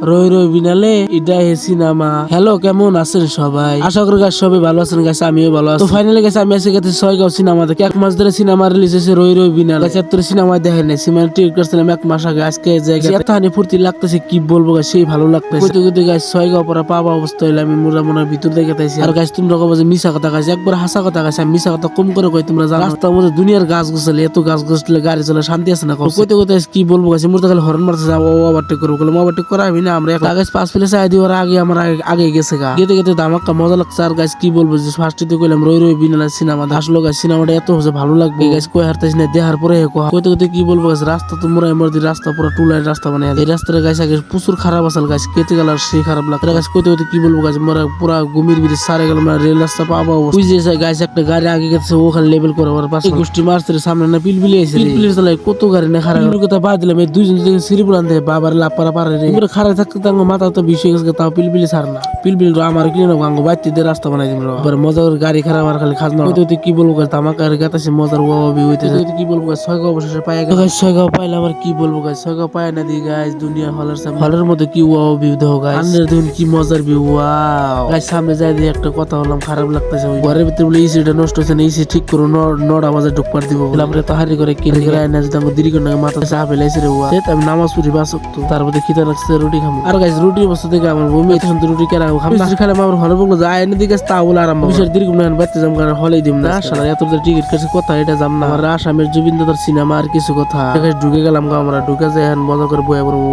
রই রই বিনালে এটা সিনেমা। হ্যালো, কেমন আছেন সবাই? আশা করি গাছ সবাই ভালো আছেন। গাছ আমিও ভালো আছি। তো ফাইনালি গেছে আমি আজকে গেছি ছয়গাঁও সিনেমা দেখে। 1 মাস ধরে সিনেমা রিলিজ হয়েছে রই রই বিনালে। গাছ এত সিনেমা দেখে নাই, সিনেমা টিকিট করছিলাম 1 মাস আগে। আজকে জায়গা এতখানি ফুর্তি লাগতেছে কি বলবো গাছ, সেই ভালো লাগতেছে। কইতে কইতে গাছ ছয়গাঁও পরে পাবা অবস্থা হইলে আমি মোরা মনের ভিতর দেখে তাইছি। আর গাছ তোমরা কবে যে মিশা কথা গাছ, একবার হাসা কথা গাছ। আমি মিশা কথা কম করে কই, তোমরা জানো রাস্তার মধ্যে দুনিয়ার গাছ গোছালে এত গাছ গোছালে গাড়ি চলে শান্তি আছে না। কইতে কইতে কি বলবো গাছ, মোর তো খালি হরন মারতে যাবো, ওভারটেক করবো, ওভারটেক করা আমি না। আমরা গাছ 5 প্লেস আই দিওয়ার আগে আমার আগে গেছে গা। গেতে গেতে ধামাক্কা মজা লাগছে। আর গাছ কি বলবো যে ফার্স্টে কইলাম রই রই বিনালে সিনেমা আসলো গাছ। সিনেমাটা এত হচ্ছে ভালো লাগবে গাছ, কই হারতেছি না দেখার পরে কইতে কইতে কি বলবো গাছ। রাস্তা তো মোরা এমরদি রাস্তা পুরো টুলার রাস্তা মানে এই রাস্তাটা গাছ আগে প্রচুর খারাপ আসল গাছ, কেটে গেল আর সেই খারাপ লাগছে গাছ। কইতে কইতে কি বলবো গাছ, মোরা পুরা গুমির বিড়ি সারে গেল। মানে রেল রাস্তা পাবো বুঝ যে গাছ একটা গাড়ি আগে গেছে, ওখানে লেভেল করে ওর পাশে গোষ্ঠী মারছে সামনে না পিলপিলি আইছে। পিলপিলির তলায় কত গাড়ি না খারাপ কথা বাদ দিলাম। এই দুইজন থেকে সিরিপুরান থেকে বাবার লাপারা পারে রে খারাপ থাকতে তাঙ্গ মাথা তো বিষয় গেছে। তাও পিলপিলি ছাড় না, পিলপিলি আমার কিনে নেবো আঙ্গ বাইতে দিয়ে রাস্তা বানাই দিল। এবার মজা করে গাড়ি খারাপ আর খালি খাজনা হইতে কি বলবো গাছ। আমাকে আর গাতাছে মজার ওয়াবি হইতে কি বলবো গাছ। ছয়গাঁও অবশেষে পাই গাছ। ছয়গাঁও পাইলাম আর কি বলবো গাছ। ছয়গাঁও পায় না দি গাছ। দুনিয়া হলের সামনে হলের মধ্যে কি ওয়াবি দেখো গাছ। আন্ডার দেখুন কি মজার ভিউ। ওয়াও গাছ সামনে যাই দিয়ে একটা কথা বললাম, খারাপ লাগতেছে। ঘরের ভিতরে বলে ইসিটা নষ্ট হচ্ছে না, ইসি ঠিক করো 9টা বাজে ঢুকবার দিব। আমরা তাহারি করে কিনে করে আইনা যদি আমাকে দেরি করে মাথা চাপ ফেলাইছে রে। আমি নামাজ পড়ি বাসক তো তারপর খিদা লাগছে রুটি খাবো। আর গাছ রুটির বস্তু থেকে আমার বমি এত সুন্দর রুটি কেনা খাবো খালে আমার ঘরে বললো যে আইনে দিকে তা বলে আরাম বিষয় দীর্ঘ বাড়তে যাম কারণ হলেই দিম না। সারা এত টিকিট কাছে কথা এটা যাম না। আমার আসামের জুবিন্দার সিনেমা আর কিছু কথা ঢুকে গেলাম গা। আমরা ঢুকে যাই এখন মজা করে বয়ে পড়বো।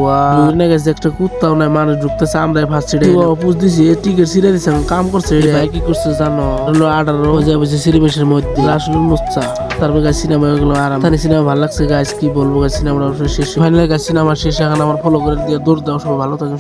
ঢুকে গেছে একটা কুত্তাও নাই, মানুষ ঢুকতেছে। আমরা ফার্স্ট সিটে পুষ দিছি, টিকিট ছিঁড়ে দিচ্ছে কাম করছে। কি করছে জানো, হলো 18 হয়ে যাবে সিরিমেশের মধ্যে আসলে মুচ্ছা। তারপর গাছ সিনেমা গুলো আরাম। সিনেমা ভালো লাগছে গাছ, কি বলবো গাছ। সিনেমাটা শেষ ফাইনাল গাছ। সিনেমা শেষ। এখন আমার ফলো করে দিয়ে দৌড় দেওয়া। সবাই ভালো থাকেন।